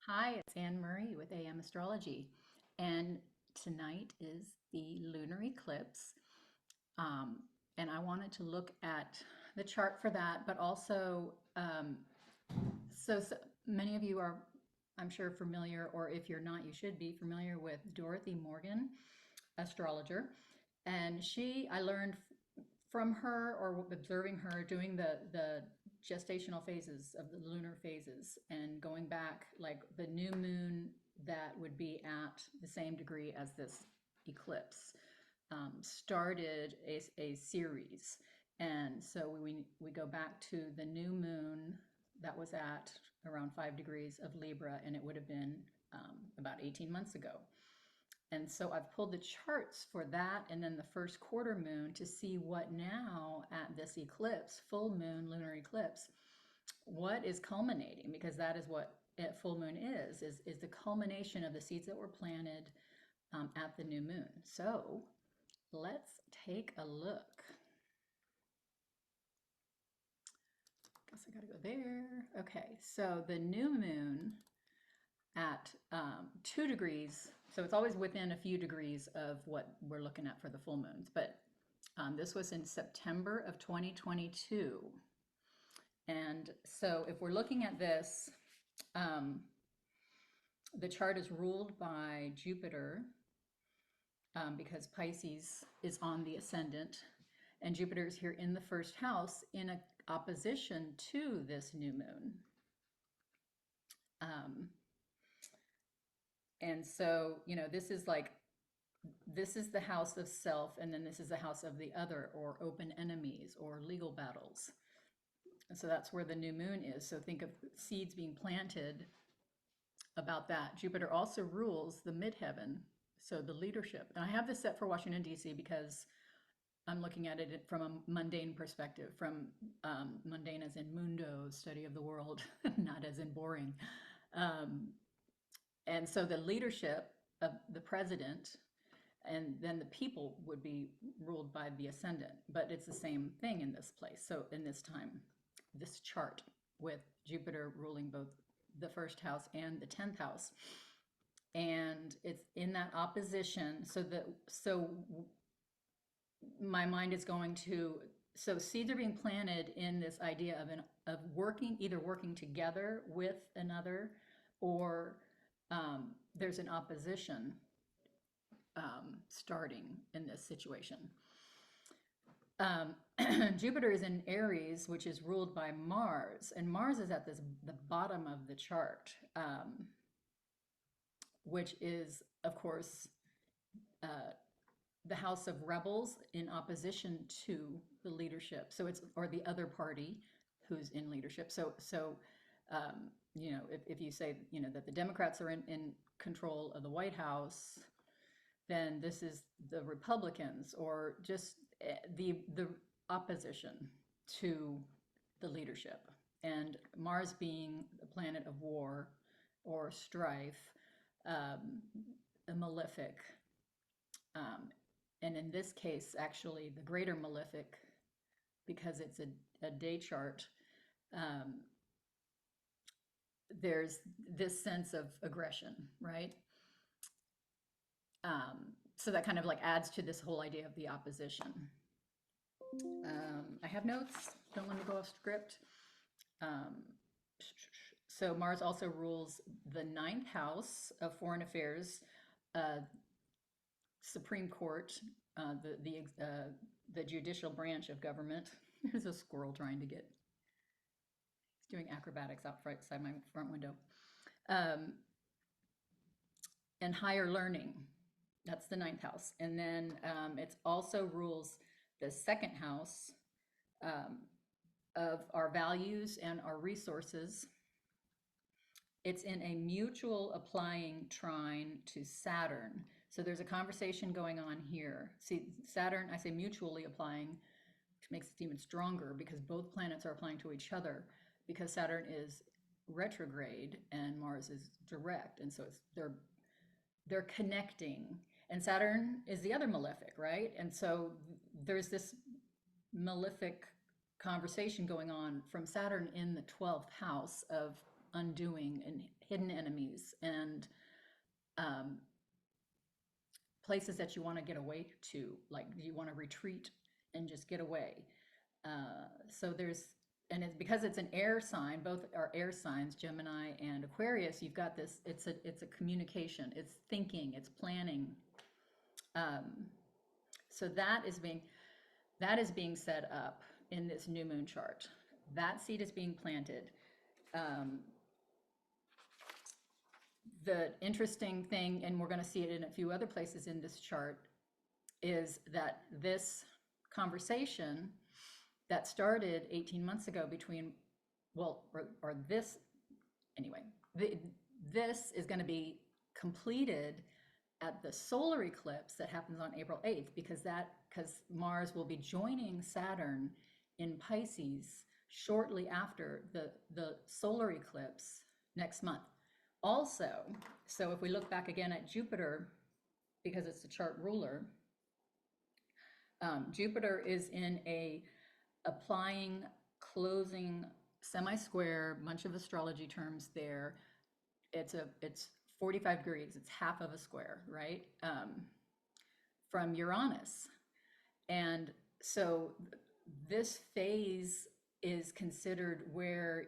Hi, it's Anne Murray with AM Astrology, and tonight is the lunar eclipse. Um, and I wanted to look at the chart for that, but also, so many of you are, I'm sure, familiar, or if you're not, you should be familiar with Dorothy Morgan, astrologer. And I learned from her or observing her doing the gestational phases of the lunar phases and going back like the new moon that would be at the same degree as this eclipse started a series. And so we go back to the new moon that was at around 5 degrees of Libra, and it would have been about 18 months ago. And so I've pulled the charts for that and then the first quarter moon to see what now at this eclipse, full moon, lunar eclipse, what is culminating, because that is what full moon is the culmination of the seeds that were planted at the new moon. So let's take a look. Guess I gotta go there. Okay, so the new moon at 2 degrees, so it's always within a few degrees of what we're looking at for the full moons, but this was in September of 2022. And so if we're looking at this, um, the chart is ruled by Jupiter because Pisces is on the ascendant, and Jupiter is here in the first house in a opposition to this new moon. Um, and so, this is the house of self, and then this is the house of the other, or open enemies, or legal battles. And so that's where the new moon is. So think of seeds being planted about that. Jupiter also rules the midheaven, so the leadership. And I have this set for Washington, D.C. because I'm looking at it from a mundane perspective, from mundane as in mundo, study of the world, not as in boring. Um, and so the leadership of the president and then the people would be ruled by the ascendant, but it's the same thing in this place. So in this time, this chart with Jupiter ruling both the first house and the 10th house. And it's in that opposition. So my mind is going to, so seeds are being planted in this idea of working, either working together with another, or there's an opposition starting in this situation. Jupiter is in Aries, which is ruled by Mars, and Mars is at the bottom of the chart, which is, of course, the house of rebels in opposition to the leadership. So it's, or the other party who's in leadership. If you say, that the Democrats are in control of the White House, then this is the Republicans, or just the opposition to the leadership. And Mars being a planet of war or strife, a malefic, and in this case, actually, the greater malefic, because it's a day chart, there's this sense of aggression, right? So that kind of like adds to this whole idea of the opposition. I have notes, don't let me go off script. So Mars also rules the 9th house of foreign affairs, Supreme Court, the judicial branch of government. There's a squirrel trying to get, he's doing acrobatics outside my front window. And higher learning, that's the 9th house. And then it also rules the 2nd house of our values and our resources. It's in a mutual applying trine to Saturn. So there's a conversation going on here. See, Saturn, I say mutually applying, which makes it even stronger because both planets are applying to each other, because Saturn is retrograde and Mars is direct. And so they're connecting. And Saturn is the other malefic, right? And so there's this malefic conversation going on from Saturn in the 12th house of undoing and hidden enemies and um, places that you want to get away to, like you want to retreat and just get away. So there's, and it's because it's an air sign, both are air signs, Gemini and Aquarius. You've got this, it's a communication, it's thinking, it's planning. Um, so that is being set up in this new moon chart. That seed is being planted. Um, the interesting thing, and we're going to see it in a few other places in this chart, is that this conversation that started 18 months ago between, well, or this, anyway, this is going to be completed at the solar eclipse that happens on April 8th, because Mars will be joining Saturn in Pisces shortly after the solar eclipse next month. Also, so if we look back again at Jupiter, because it's the chart ruler, Jupiter is in a applying, closing, semi-square, bunch of astrology terms there. It's 45 degrees, it's half of a square, right? From Uranus. And so this phase is considered where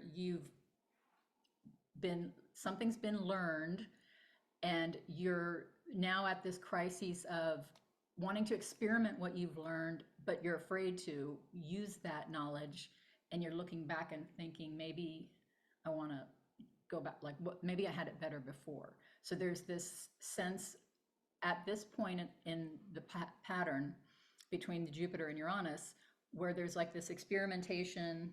something's been learned, and you're now at this crisis of wanting to experiment what you've learned, but you're afraid to use that knowledge, and you're looking back and thinking, maybe I want to go back, like maybe I had it better before. So there's this sense at this point in the pattern between the Jupiter and Uranus, where there's like this experimentation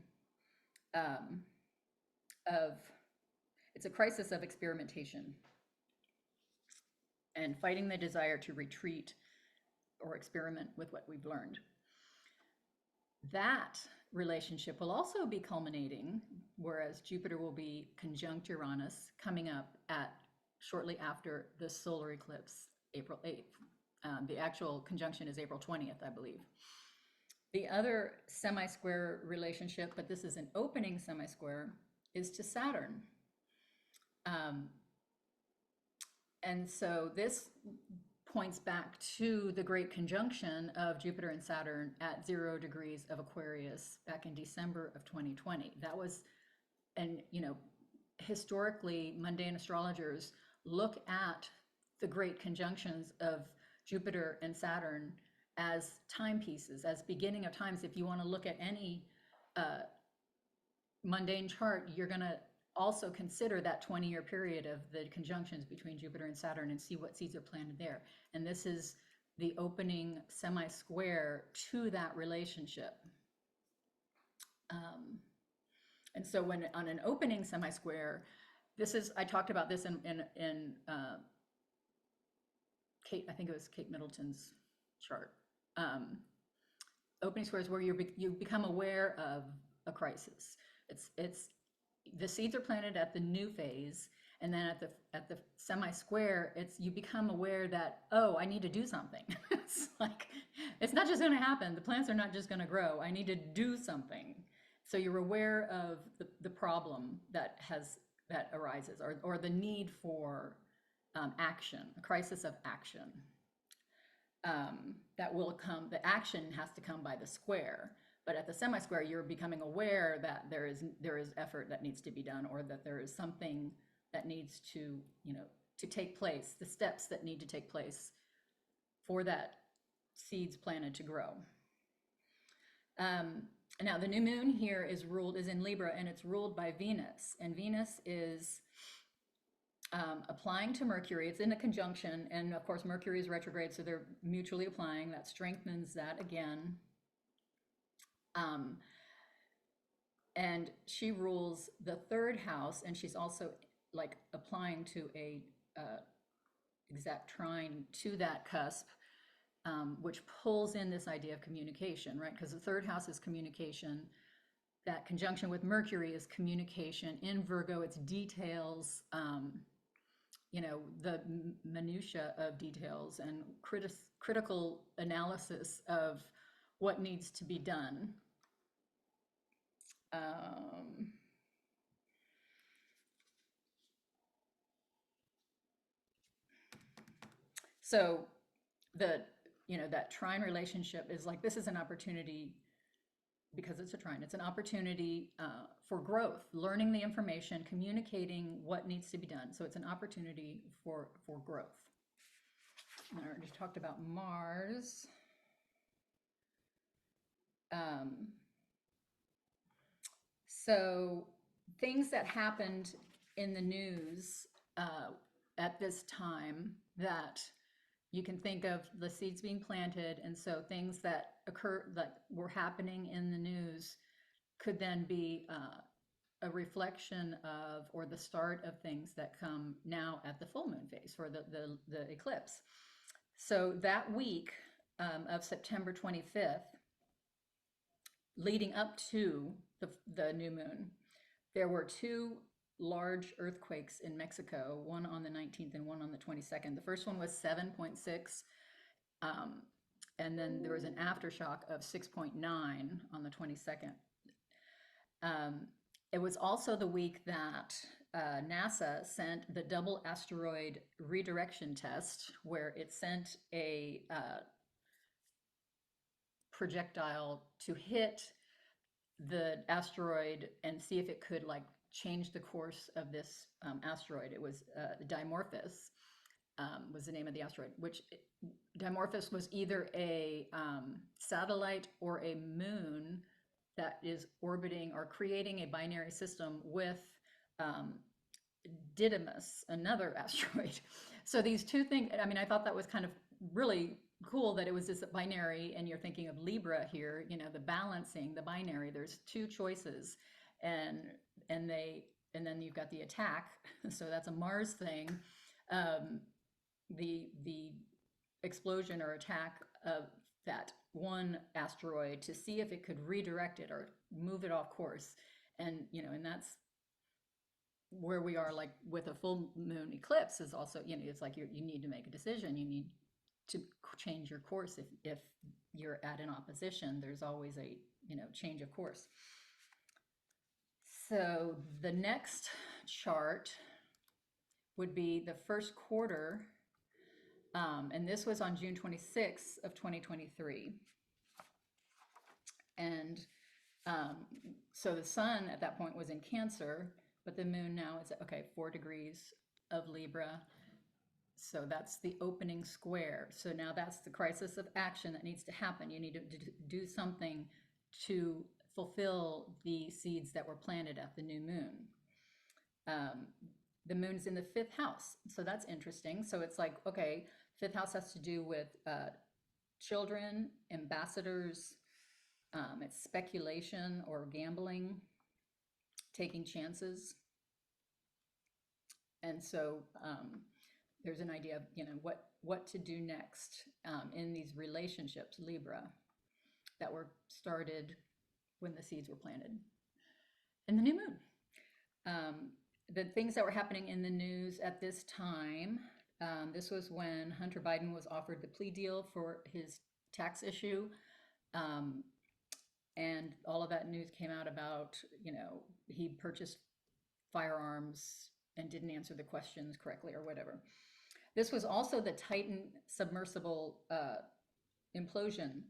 it's a crisis of experimentation and fighting the desire to retreat or experiment with what we've learned. That relationship will also be culminating, whereas Jupiter will be conjunct Uranus coming up at shortly after the solar eclipse, April 8th. The actual conjunction is April 20th, I believe. The other semi-square relationship, but this is an opening semi-square, is to Saturn. And so this points back to the great conjunction of Jupiter and Saturn at 0 degrees of Aquarius back in December of 2020. That was, and historically, mundane astrologers look at the great conjunctions of Jupiter and Saturn as timepieces, as beginning of times. If you want to look at any mundane chart, you're going to also consider that 20-year period of the conjunctions between Jupiter and Saturn and see what seeds are planted there. And this is the opening semi-square to that relationship. And so when on an opening semi-square, I talked about this in Kate, I think it was Kate Middleton's chart. Opening squares where you become aware of a crisis. It's the seeds are planted at the new phase, and then at the semi-square, you become aware that, oh, I need to do something. It's like, it's not just going to happen. The plants are not just going to grow. I need to do something. So you're aware of the problem that arises, or the need for action, a crisis of action. That will come. The action has to come by the square. But at the semi-square, you're becoming aware that there is effort that needs to be done, or that there is something that needs to take place, the steps that need to take place for that seeds planted to grow. Now the new moon here is in Libra, and it's ruled by Venus, and Venus is applying to Mercury. It's in a conjunction, and of course Mercury is retrograde, so they're mutually applying. That strengthens that again. And she rules the third house, and she's also like applying to a exact trine to that cusp, which pulls in this idea of communication, right? Because the third house is communication. That conjunction with Mercury is communication. In Virgo, it's details, the minutia of details and critical analysis of what needs to be done. So the, that trine relationship is like, this is an opportunity because it's a trine. It's an opportunity for growth, learning the information, communicating what needs to be done. So it's an opportunity for growth. I already talked about Mars. So things that happened in the news at this time that you can think of the seeds being planted, and so things that that were happening in the news could then be a reflection of, or the start of things that come now at the full moon phase or the eclipse. So that week of September 25th, leading up to the new moon, there were two large earthquakes in Mexico, one on the 19th and one on the 22nd. The first one was 7.6, and then there was an aftershock of 6.9 on the 22nd. It was also the week that NASA sent the double asteroid redirection test, where it sent a projectile to hit the asteroid and see if it could like change the course of this asteroid. It was Dimorphos was the name of the asteroid, which Dimorphos was either a satellite or a moon that is orbiting or creating a binary system with Didymus, another asteroid. So these two things, I mean, I thought that was kind of really cool that it was this binary, and you're thinking of Libra here, the balancing, the binary, there's two choices, and then you've got the attack. So that's a Mars thing. The explosion or attack of that one asteroid to see if it could redirect it or move it off course. And and that's where we are, like with a full moon eclipse, is also, it's like you need to make a decision. You need to change your course. If you're at an opposition, there's always a change of course. So the next chart would be the first quarter, and this was on June 26th of 2023. And so the sun at that point was in Cancer, but the moon now is at, 4 degrees of Libra. So that's the opening square. So now that's the crisis of action that needs to happen. You need to do something to fulfill the seeds that were planted at the new moon. The moon's in the 5th house. So that's interesting. So it's like, okay, 5th house has to do with children, ambassadors, it's speculation or gambling, taking chances. And so there's an idea of, what to do next in these relationships, Libra, that were started when the seeds were planted in the new moon. The things that were happening in the news at this time, this was when Hunter Biden was offered the plea deal for his tax issue. And all of that news came out about, he purchased firearms and didn't answer the questions correctly or whatever. This was also the Titan submersible implosion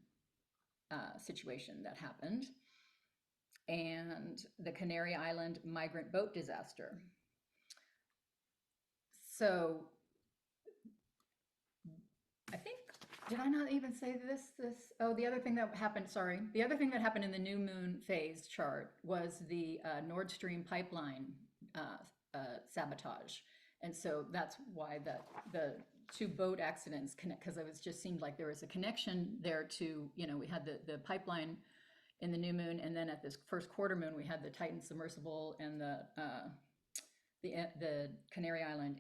situation that happened, and the Canary Island migrant boat disaster. So I think, did I not even say this? Oh, the other thing that happened, sorry. The other thing that happened in the new moon phase chart was the Nord Stream pipeline sabotage. And so that's why the two boat accidents connect, because it just seemed like there was a connection there to, we had the pipeline in the new moon, and then at this first quarter moon, we had the Titan submersible and the Canary Island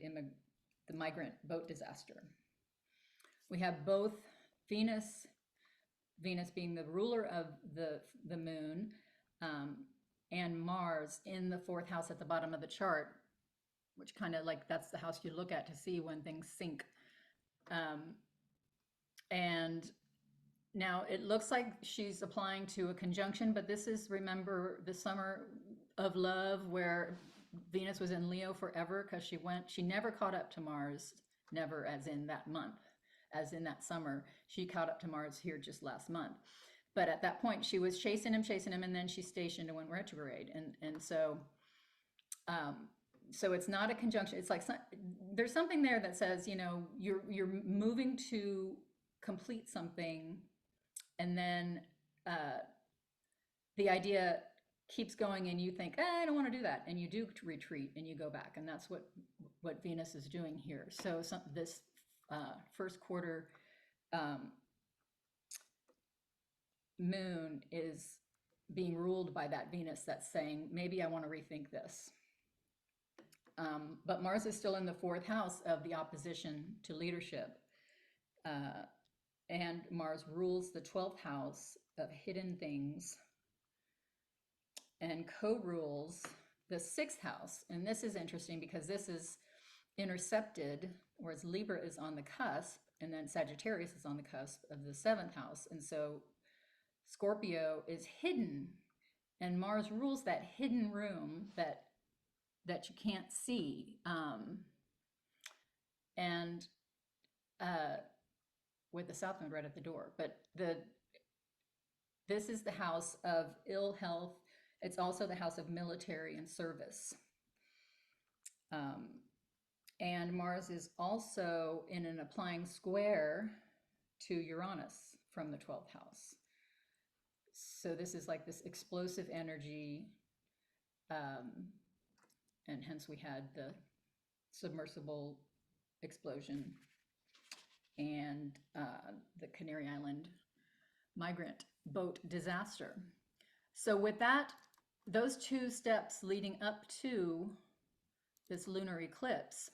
the migrant boat disaster. We have both Venus being the ruler of the moon, and Mars in the 4th house at the bottom of the chart, which kind of like, that's the house you look at to see when things sink. And now it looks like she's applying to a conjunction, but this is, remember, the summer of love, where Venus was in Leo forever, because she never caught up to Mars, never as in that month. as in that summer. She caught up to Mars here just last month. But at that point, she was chasing him, and then she stationed and went retrograde. And um, so it's not a conjunction. It's like there's something there that says, you know, you're moving to complete something, and then uh, the idea keeps going, and you think, I don't want to do that, and you do retreat and you go back, and that's what Venus is doing here. So this first quarter um, moon is being ruled by that Venus that's saying, maybe I want to rethink this. But Mars is still in the fourth house of the opposition to leadership. Uh, and Mars rules the 12th house of hidden things and co-rules the sixth house. And this is interesting because this is intercepted, whereas Libra is on the cusp, and then Sagittarius is on the cusp of the seventh house. And so Scorpio is hidden, and Mars rules that hidden room that you can't see. And with the south node right at the door. But this is the house of ill health. It's also the house of military and service. And Mars is also in an applying square to Uranus from the 12th house. So this is like this explosive energy, and hence we had the submersible explosion and the Canary Island migrant boat disaster. So with that, those two steps leading up to this lunar eclipse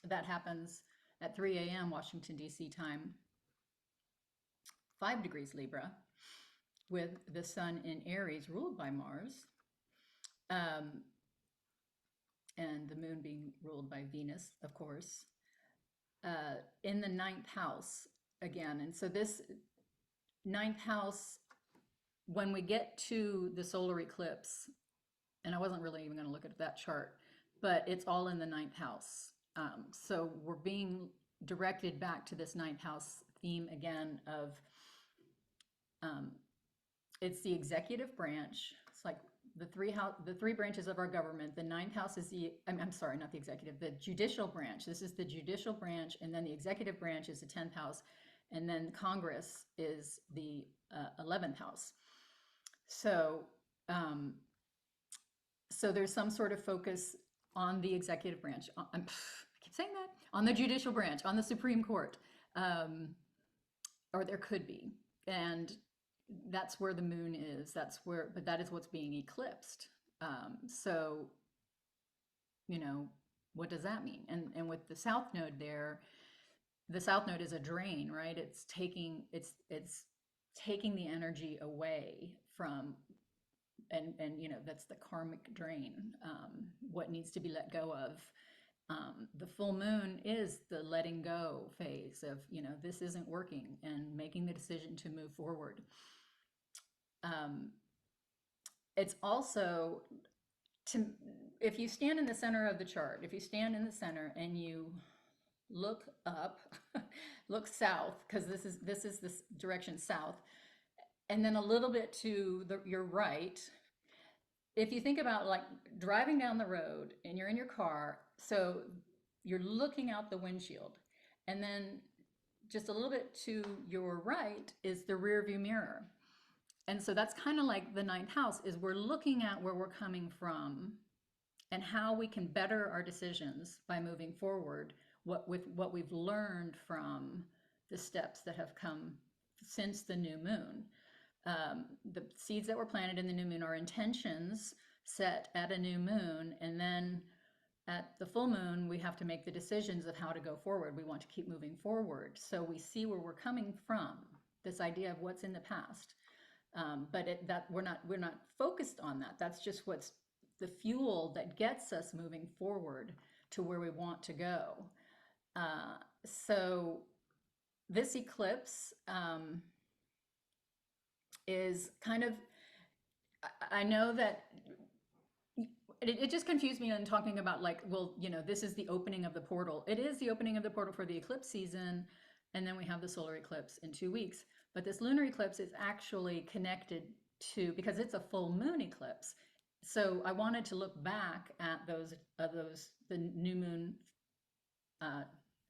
that happens at 3 a.m. Washington, D.C. time, 5 degrees Libra, with the sun in Aries ruled by Mars, and the moon being ruled by Venus, of course, in the ninth house again. And so this ninth house, when we get to the solar eclipse, and I wasn't really even going to look at that chart, but it's all in the ninth house. So we're being directed back to this ninth house theme again of it's the executive branch. It's like the three branches of our government. The ninth house is I'm sorry, not the executive, the judicial branch. This is the judicial branch, and then the executive branch is the 10th house, and then Congress is the 11th house. So, so there's some sort of focus on the executive branch. I keep saying that, on the judicial branch, on the Supreme Court, or there could be, and that's where the moon is. But that is what's being eclipsed. So, you know, what does that mean? And with the south node there, the south node is a drain, right? It's taking the energy away from, and you know, that's the karmic drain. What needs to be let go of. The full moon is the letting go phase of, you know, this isn't working, and making the decision to move forward. It's also, if you stand in the center of the chart, if you stand in the center and you look up, look south, because this is this direction south, and then a little bit to your right. If you think about like driving down the road and you're in your car, so you're looking out the windshield, and then just a little bit to your right is the rear view mirror. And so that's kind of like the ninth house, is we're looking at where we're coming from and how we can better our decisions by moving forward, with what we've learned from the steps that have come since the new moon. The seeds that were planted in the new moon are intentions set at a new moon, and then at the full moon, we have to make the decisions of how to go forward. We want to keep moving forward. So we see where we're coming from, this idea of what's in the past. But we're not focused on that. That's just what's the fuel that gets us moving forward to where we want to go. So this eclipse is kind of, I know that it just confused me in talking about like, well, you know, this is the opening of the portal. It is the opening of the portal for the eclipse season, and then we have the solar eclipse in 2 weeks. But this lunar eclipse is actually connected to, because it's a full moon eclipse. So I wanted to look back at the new moon uh,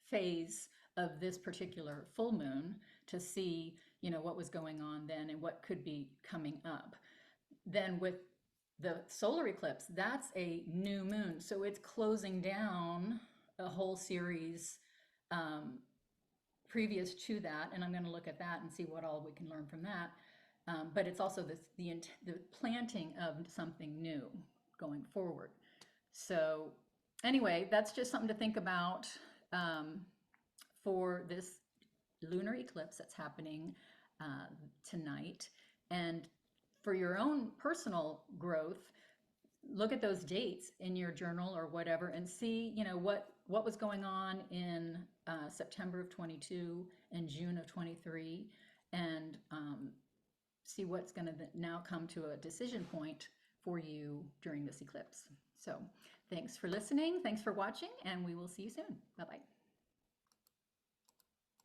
phase of this particular full moon to see, what was going on then and what could be coming up. Then with the solar eclipse, that's a new moon. So it's closing down a whole series um, previous to that. And I'm going to look at that and see what all we can learn from that. But it's also the planting of something new going forward. So anyway, that's just something to think about for this lunar eclipse that's happening tonight. And for your own personal growth, look at those dates in your journal or whatever and see, what was going on in September of 22 and June of 23, and see what's going to now come to a decision point for you during this eclipse. So thanks for listening. Thanks for watching, and we will see you soon. Bye-bye.